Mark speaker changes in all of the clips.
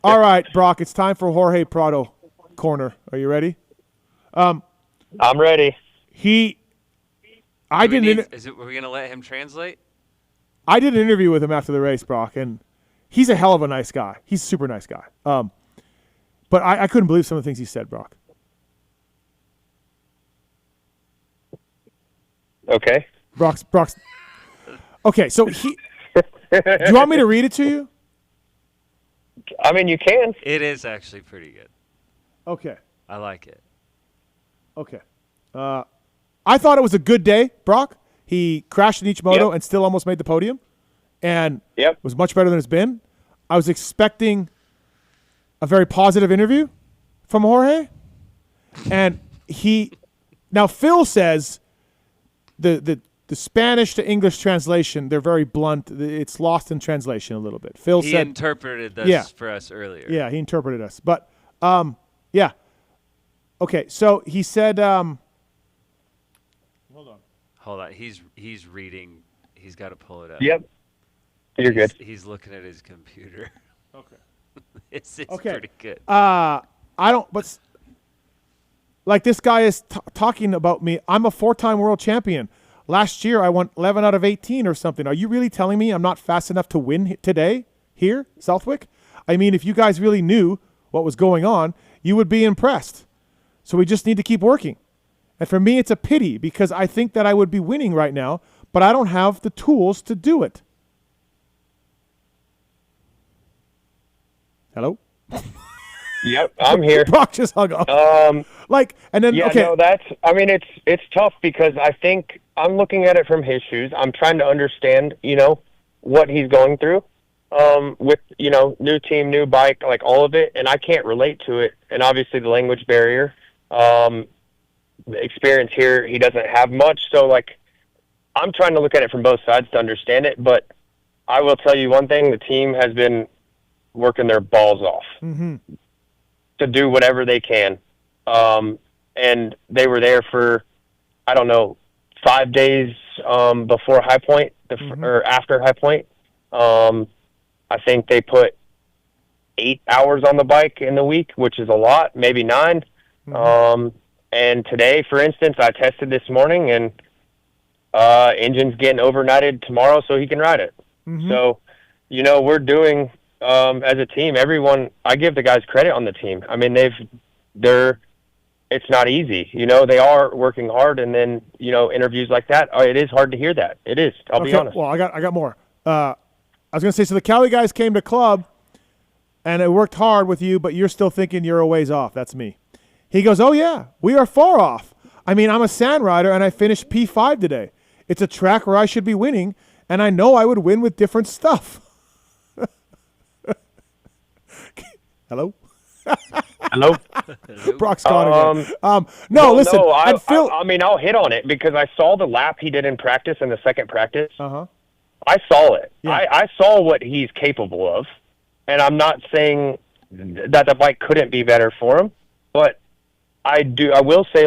Speaker 1: All right, Broc, it's time for Jorge Prado corner. Are you ready?
Speaker 2: I'm ready.
Speaker 3: Are we going to let him translate?
Speaker 1: I did an interview with him after the race, Broc, and he's a hell of a nice guy. He's a super nice guy. But I couldn't believe some of the things he said, Broc.
Speaker 2: Okay.
Speaker 1: Broc's. Okay, so he. Do you want me to read it to you?
Speaker 2: I mean, you can.
Speaker 3: It is actually pretty good.
Speaker 1: Okay.
Speaker 3: I like it.
Speaker 1: Okay. I thought it was a good day, Broc. He crashed in each moto and still almost made the podium, and was much better than it's been. I was expecting a very positive interview from Jorge, and now Phil says the Spanish to English translation, they're very blunt. It's lost in translation a little bit. Phil said
Speaker 3: he interpreted this for us earlier.
Speaker 1: Yeah, he interpreted us. But yeah. Okay, so he said
Speaker 3: Hold on. He's reading. He's got to pull it up.
Speaker 2: Yep. You're good.
Speaker 3: He's looking at his computer.
Speaker 1: Okay.
Speaker 3: It's pretty good.
Speaker 1: I don't, but like this guy is talking about me. I'm a 4-time world champion. Last year I won 11 out of 18 or something. Are you really telling me I'm not fast enough to win today here, Southwick? I mean, if you guys really knew what was going on, you would be impressed. So we just need to keep working. And for me, it's a pity because I think that I would be winning right now, but I don't have the tools to do it. Hello?
Speaker 2: Yep, I'm here.
Speaker 1: Broc just hung up. And then,
Speaker 2: yeah,
Speaker 1: okay.
Speaker 2: no, it's tough because I think I'm looking at it from his shoes. I'm trying to understand, what he's going through with, new team, new bike, like all of it, and I can't relate to it. And obviously the language barrier. The experience here, he doesn't have much. So, I'm trying to look at it from both sides to understand it. But I will tell you one thing, the team has been working their balls off to do whatever they can. And they were there for, 5 days before High Point, or after High Point. I think they put 8 hours on the bike in the week, which is a lot, maybe 9. And today, for instance, I tested this morning, and engine's getting overnighted tomorrow so he can ride it. So, we're doing, as a team, everyone, I give the guys credit on the team. I mean, it's not easy. They are working hard, and then, interviews like that, it is hard to hear that. It is, I'll be honest.
Speaker 1: Well, I got more. I was going to say, so the Cali guys came to club, and it worked hard with you, but you're still thinking you're a ways off. That's me. He goes, oh, yeah, we are far off. I mean, I'm a sand rider, and I finished P5 today. It's a track where I should be winning, and I know I would win with different stuff. Hello?
Speaker 2: Hello?
Speaker 1: Broc's gone again. Listen.
Speaker 2: No, I mean, I'll hit on it because I saw the lap he did in practice in the second practice. I saw it. Yeah. I saw what he's capable of, and I'm not saying that the bike couldn't be better for him, but I will say,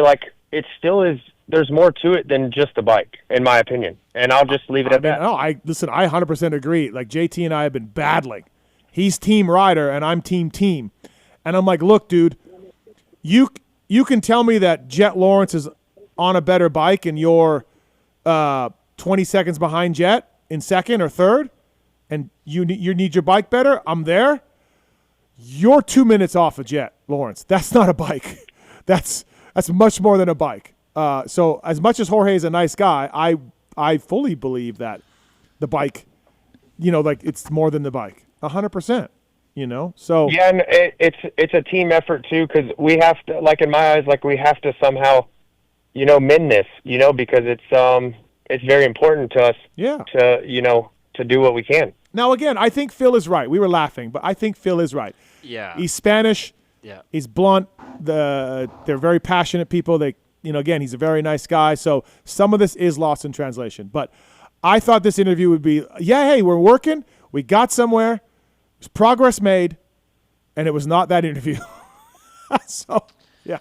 Speaker 2: it still is, there's more to it than just the bike, in my opinion. And I'll just leave it at that.
Speaker 1: No, I 100% agree. JT and I have been battling. He's team rider, and I'm team. And I'm like, look, dude, you can tell me that Jet Lawrence is on a better bike and you're 20 seconds behind Jet in second or third, and you need your bike better. I'm there. You're 2 minutes off of Jet Lawrence. That's not a bike. That's much more than a bike. So as much as Jorge is a nice guy, I fully believe that the bike, it's more than the bike. 100%. So
Speaker 2: yeah, and it's a team effort too, because we have to, in my eyes, we have to somehow, mend this, because it's very important to us. Yeah. To do what we can.
Speaker 1: Now again, I think Phil is right. We were laughing, but I think Phil is right.
Speaker 3: Yeah.
Speaker 1: He's Spanish.
Speaker 3: Yeah.
Speaker 1: He's blunt. They're very passionate people. They, again, he's a very nice guy. So some of this is lost in translation. But I thought this interview would be, hey, we're working. We got somewhere. There's progress made. And it was not that interview. So, yeah.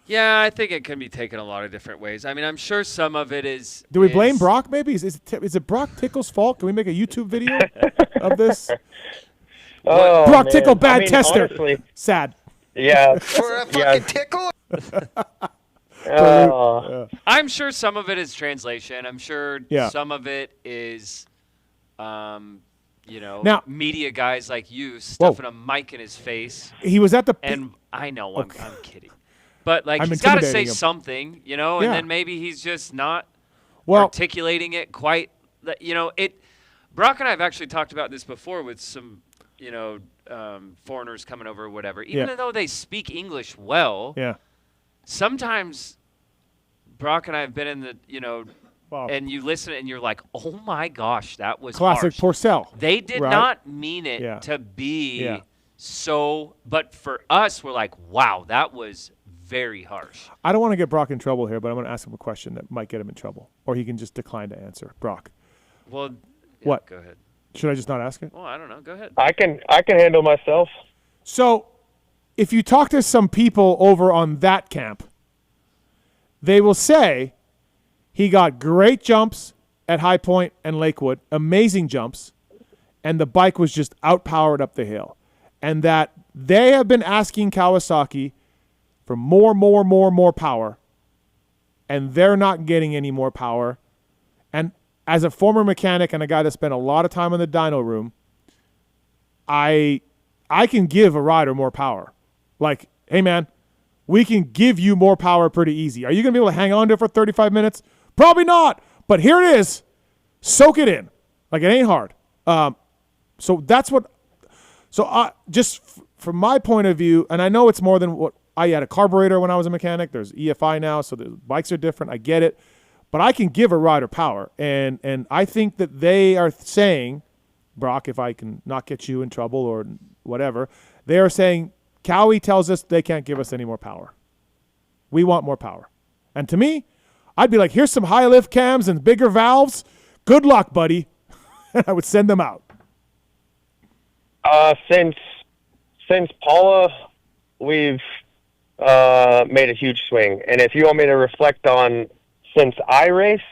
Speaker 3: Yeah, I think it can be taken a lot of different ways. I mean, I'm sure some of it is.
Speaker 1: Do we blame Broc maybe? Is it Broc Tickle's fault? Can we make a YouTube video of this?
Speaker 2: Oh,
Speaker 1: Broc
Speaker 2: man.
Speaker 1: Tickle, bad tester.
Speaker 2: Honestly,
Speaker 1: Sad.
Speaker 2: yeah.
Speaker 4: For a fucking tickle?
Speaker 3: I'm sure some of it is translation. I'm sure
Speaker 1: Yeah.
Speaker 3: some of it is,
Speaker 1: Now-
Speaker 3: media guys like you stuffing a mic in his face.
Speaker 1: He was at the
Speaker 3: And I know I'm kidding, but like
Speaker 1: I'm
Speaker 3: he's got to say
Speaker 1: intimidating him.
Speaker 3: something,
Speaker 1: Yeah.
Speaker 3: and then maybe he's just not
Speaker 1: well.
Speaker 3: articulating it quite. Brock and I have actually talked about this before with some, foreigners coming over or whatever. Even
Speaker 1: Yeah.
Speaker 3: though they speak English well,
Speaker 1: Yeah.
Speaker 3: sometimes Brock and I have been in the,
Speaker 1: Wow.
Speaker 3: and you listen and you're like, oh my gosh, that was
Speaker 1: Classic
Speaker 3: harsh.
Speaker 1: Porcel.
Speaker 3: They did
Speaker 1: right?
Speaker 3: not mean it
Speaker 1: Yeah.
Speaker 3: to be
Speaker 1: Yeah.
Speaker 3: so, but for us, we're like, wow, that was very harsh.
Speaker 1: I don't want to get Brock in trouble here, but I'm going to ask him a question that might get him in trouble, or he can just decline to answer. Brock,
Speaker 3: Well,
Speaker 1: What?
Speaker 3: Go ahead.
Speaker 1: should I just not ask it?
Speaker 3: Well, I don't know. Go ahead.
Speaker 2: I can handle myself.
Speaker 1: So, if you talk to some people over on that camp, they will say he got great jumps at High Point and Lakewood, amazing jumps, and the bike was just outpowered up the hill. And that they have been asking Kawasaki for more power, and they're not getting any more power. And as a former mechanic and a guy that spent a lot of time in the dyno room, I can give a rider more power. Like, hey, man, we can give you more power pretty easy. Are you going to be able to hang on to it for 35 minutes? Probably not. But here it is. Soak it in. Like, it ain't hard. So that's what – so from my point of view, and I know it's more than what – I had a carburetor when I was a mechanic. There's EFI now, so the bikes are different. I get it. But I can give a rider power. And I think that they are saying, Brock, if I can not get you in trouble or whatever, they are saying Cowie tells us they can't give us any more power. We want more power. And to me, I'd be like, here's some high lift cams and bigger valves. Good luck, buddy. And I would send them out.
Speaker 2: Since Paula, we've made a huge swing. And if you want me to reflect on since I raced,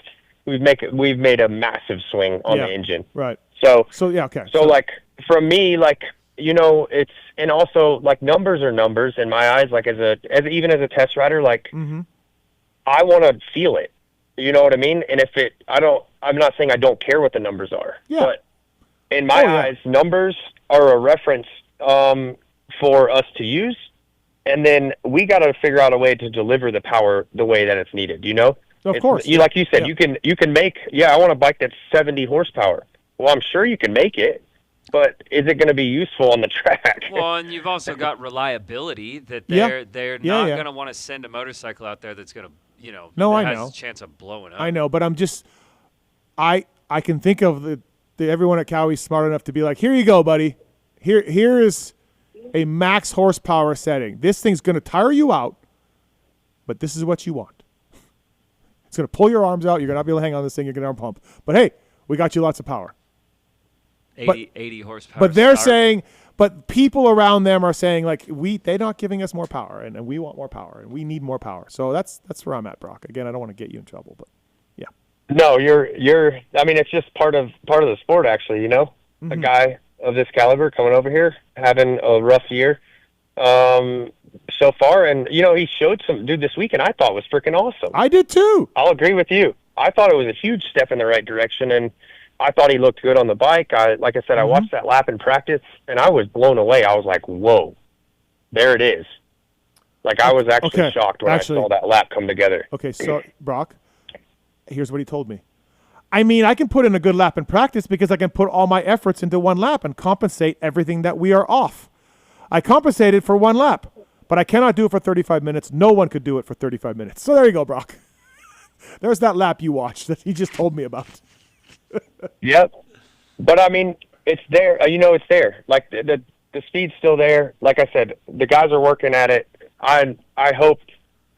Speaker 2: we've made a massive swing on the engine.
Speaker 1: Right.
Speaker 2: So
Speaker 1: yeah, okay.
Speaker 2: So like from me, like, it's, and also like numbers are numbers in my eyes. Like even as a test rider, like I want to feel it. You know what I mean? And I'm not saying I don't care what the numbers are.
Speaker 1: Yeah.
Speaker 2: But in my eyes, numbers are a reference for us to use. And then we got to figure out a way to deliver the power the way that it's needed.
Speaker 1: Of course.
Speaker 2: Like you said, you can make, I want a bike that's 70 horsepower. Well, I'm sure you can make it, but is it going to be useful on the track?
Speaker 3: Well, and you've also got reliability that they're not going to want to send a motorcycle out there that's going to, that has a chance of blowing up.
Speaker 1: I know, but I'm just, I can think of everyone at Cowie smart enough to be like, here you go, buddy. Here is a max horsepower setting. This thing's going to tire you out, but this is what you want. It's going to pull your arms out. You're going to not be able to hang on this thing. You're going to arm pump. But hey, we got you lots of power.
Speaker 3: 80 horsepower.
Speaker 1: But they're
Speaker 3: start.
Speaker 1: saying, but people around them are saying, like, they're not giving us more power, and we want more power, and we need more power. So that's where I'm at, Brock. Again, I don't want to get you in trouble, but yeah.
Speaker 2: No, you're. I mean, it's just part of the sport, actually. A guy of this caliber coming over here having a rough year so far, and he showed some dude this weekend. I thought was freaking awesome.
Speaker 1: I did too.
Speaker 2: I'll agree with you. I thought it was a huge step in the right direction, and I thought he looked good on the bike. Like I said, I watched that lap in practice, and I was blown away. I was like, whoa, there it is. Like, I was actually shocked when I saw that lap come together.
Speaker 1: Okay, so, Brock, here's what he told me. I mean, I can put in a good lap in practice because I can put all my efforts into one lap and compensate everything that we are off. I compensated for one lap, but I cannot do it for 35 minutes. No one could do it for 35 minutes. So there you go, Brock. There's that lap you watched that he just told me about.
Speaker 2: Yep. But, I mean, it's there. It's there. Like, the speed's still there. Like I said, the guys are working at it. I hope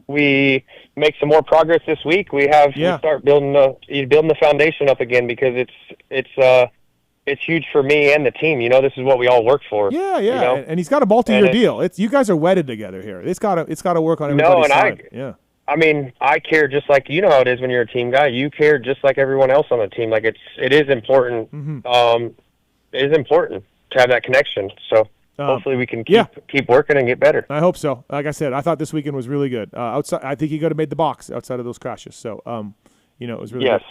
Speaker 2: we make some more progress this week. We start building the foundation up again, because it's huge for me and the team. This is what we all work for.
Speaker 1: Yeah. And he's got a multi-year deal. You guys are wedded together here. It's got to work on everybody's side.
Speaker 2: I mean, I care just like how it is when you're a team guy. You care just like everyone else on the team. Like, it is important. It is important. to have that connection. So hopefully we can keep working and get better.
Speaker 1: I hope so. Like I said, I thought this weekend was really good. Outside, I think he could have made the box outside of those crashes. So, it was really good.